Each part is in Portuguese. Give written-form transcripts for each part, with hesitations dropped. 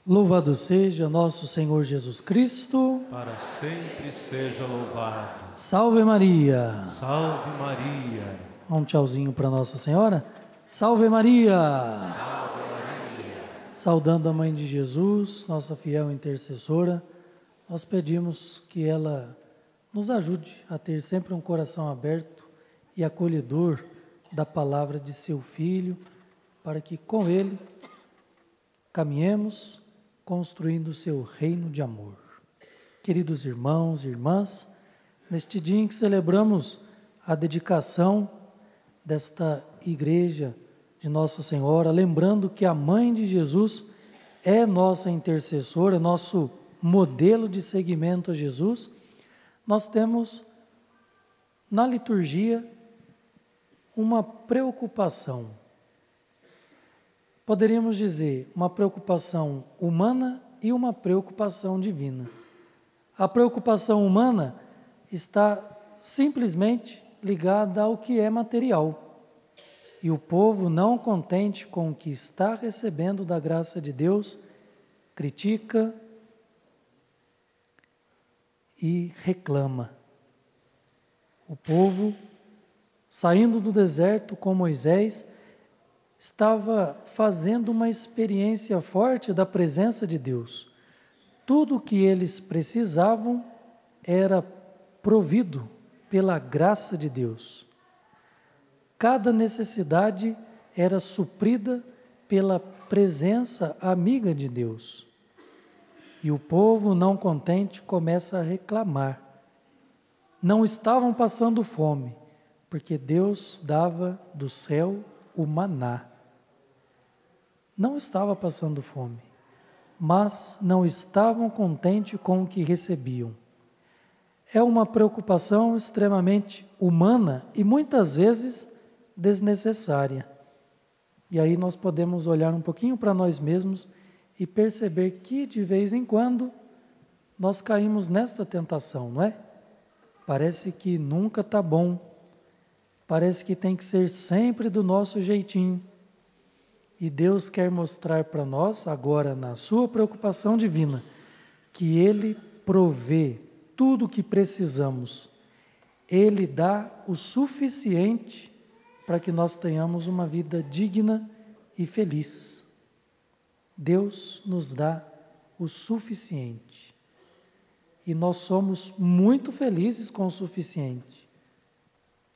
Louvado seja nosso Senhor Jesus Cristo. Para sempre seja louvado. Salve Maria. Salve Maria. Um tchauzinho para Nossa Senhora. Salve Maria. Salve Maria. Saudando a Mãe de Jesus, nossa fiel intercessora, nós pedimos que ela nos ajude a ter sempre um coração aberto e acolhedor da palavra de seu Filho, para que com ele caminhemos construindo o seu reino de amor. Queridos irmãos e irmãs, neste dia em que celebramos a dedicação desta igreja de Nossa Senhora, lembrando que a Mãe de Jesus é nossa intercessora, nosso modelo de seguimento a Jesus, nós temos na liturgia uma preocupação. Poderíamos dizer, uma preocupação humana e uma preocupação divina. A preocupação humana está simplesmente ligada ao que é material. E o povo, não contente com o que está recebendo da graça de Deus, critica e reclama. O povo, saindo do deserto com Moisés, estava fazendo uma experiência forte da presença de Deus. Tudo o que eles precisavam era provido pela graça de Deus. Cada necessidade era suprida pela presença amiga de Deus. E o povo, não contente, começa a reclamar. Não estavam passando fome, porque Deus dava do céu o maná. Não estava passando fome, mas não estavam contentes com o que recebiam. É uma preocupação extremamente humana e muitas vezes desnecessária. E aí nós podemos olhar um pouquinho para nós mesmos e perceber que de vez em quando nós caímos nesta tentação, não é? Parece que nunca está bom, parece que tem que ser sempre do nosso jeitinho. E Deus quer mostrar para nós, agora na sua preocupação divina, que Ele provê tudo o que precisamos. Ele dá o suficiente para que nós tenhamos uma vida digna e feliz. Deus nos dá o suficiente. E nós somos muito felizes com o suficiente.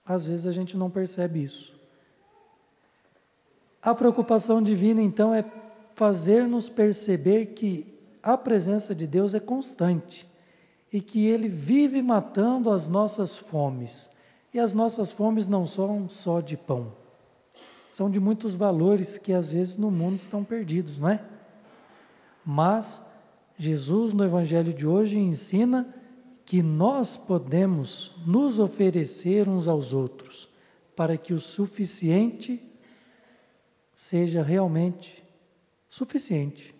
Às vezes a gente não percebe isso. A preocupação divina, então, é fazer-nos perceber que a presença de Deus é constante e que Ele vive matando as nossas fomes. E as nossas fomes não são só de pão, são de muitos valores que às vezes no mundo estão perdidos, não é? Mas Jesus, no Evangelho de hoje, ensina que nós podemos nos oferecer uns aos outros para que o suficiente seja realmente suficiente,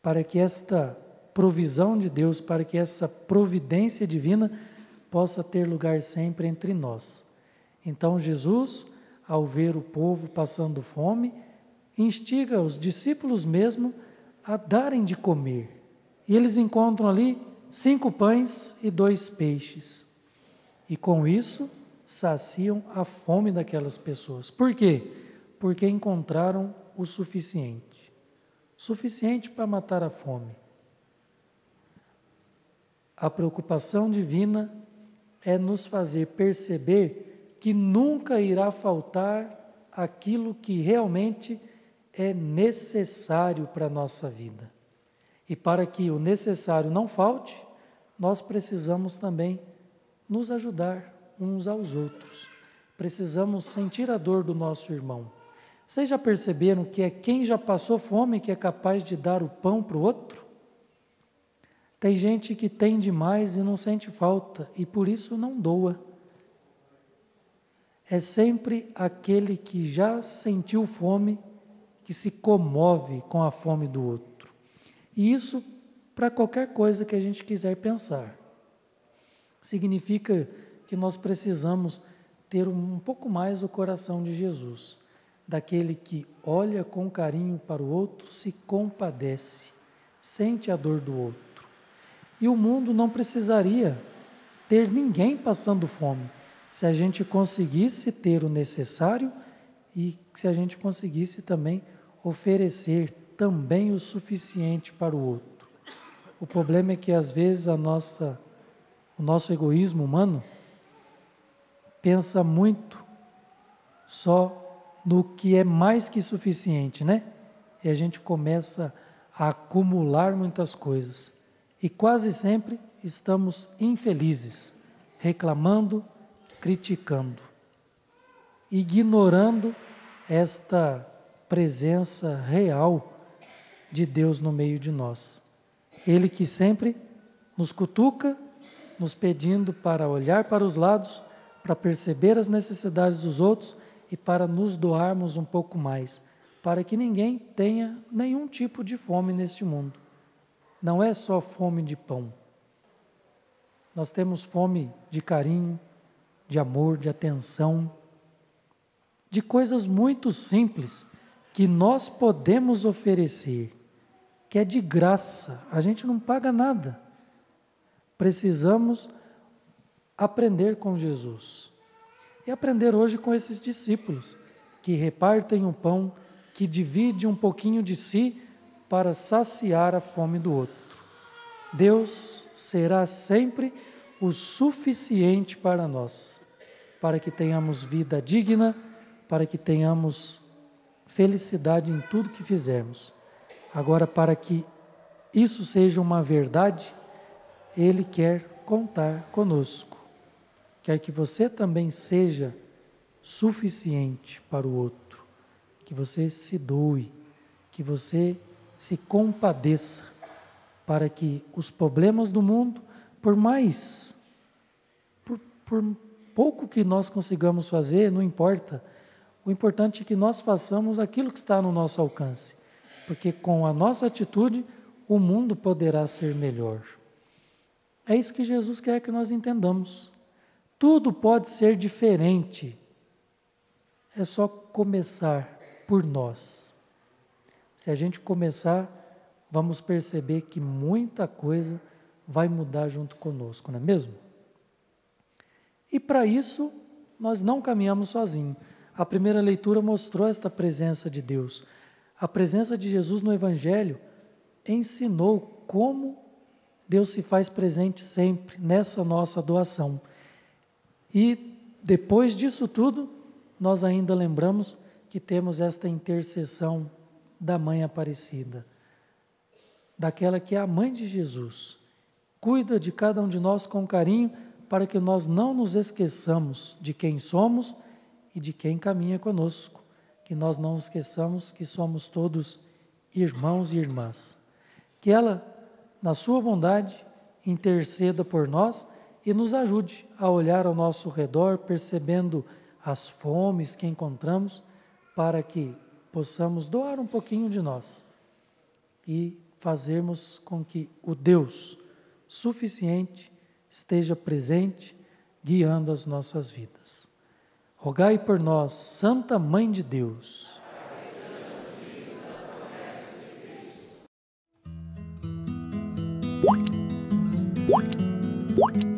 para que esta provisão de Deus, para que essa providência divina possa ter lugar sempre entre nós. Então Jesus, ao ver o povo passando fome, instiga os discípulos mesmo a darem de comer. E eles encontram ali 5 pães e 2 peixes. E com isso saciam a fome daquelas pessoas. Por quê? Porque encontraram o suficiente. Suficiente para matar a fome. A preocupação divina é nos fazer perceber que nunca irá faltar aquilo que realmente é necessário para a nossa vida. E para que o necessário não falte, nós precisamos também nos ajudar uns aos outros. Precisamos sentir a dor do nosso irmão. Vocês já perceberam que é quem já passou fome que é capaz de dar o pão para o outro? Tem gente que tem demais e não sente falta, e por isso não doa. É sempre aquele que já sentiu fome que se comove com a fome do outro. E isso para qualquer coisa que a gente quiser pensar. Significa que nós precisamos ter um pouco mais o coração de Jesus, daquele que olha com carinho para o outro, se compadece. sente a dor do outro. E o mundo não precisaria ter ninguém passando fome, se a gente conseguisse ter o necessário e se a gente conseguisse também oferecer também o suficiente para o outro. O problema é que às vezes o nosso egoísmo humano pensa muito só no que é mais que suficiente, né? E a gente começa a acumular muitas coisas. E quase sempre estamos infelizes, reclamando, criticando, ignorando esta presença real de Deus no meio de nós. Ele que sempre nos cutuca, nos pedindo para olhar para os lados, para perceber as necessidades dos outros e para nos doarmos um pouco mais, para que ninguém tenha nenhum tipo de fome neste mundo. Não é só fome de pão. Nós temos fome de carinho, de amor, de atenção, de coisas muito simples que nós podemos oferecer, que é de graça, a gente não paga nada. Precisamos aprender com Jesus. E aprender hoje com esses discípulos, que repartem o pão, que dividem um pouquinho de si para saciar a fome do outro. Deus será sempre o suficiente para nós, para que tenhamos vida digna, para que tenhamos felicidade em tudo que fizermos. Agora, para que isso seja uma verdade, Ele quer contar conosco. Quer que você também seja suficiente para o outro, que você se doe, que você se compadeça, para que os problemas do mundo, por pouco que nós consigamos fazer, não importa. O importante é que nós façamos aquilo que está no nosso alcance, porque com a nossa atitude, o mundo poderá ser melhor. É isso que Jesus quer que nós entendamos. Tudo pode ser diferente. É só começar por nós. Se a gente começar, vamos perceber que muita coisa vai mudar junto conosco, não é mesmo? E para isso, nós não caminhamos sozinhos. A primeira leitura mostrou esta presença de Deus. A presença de Jesus no Evangelho ensinou como Deus se faz presente sempre nessa nossa doação. E depois disso tudo, nós ainda lembramos que temos esta intercessão da Mãe Aparecida, daquela que é a mãe de Jesus. Cuida de cada um de nós com carinho para que nós não nos esqueçamos de quem somos e de quem caminha conosco, que nós não esqueçamos que somos todos irmãos e irmãs. Que ela, na sua bondade, interceda por nós e nos ajude a olhar ao nosso redor, percebendo as fomes que encontramos, para que possamos doar um pouquinho de nós e fazermos com que o Deus suficiente esteja presente, guiando as nossas vidas. Rogai por nós, Santa Mãe de Deus. What?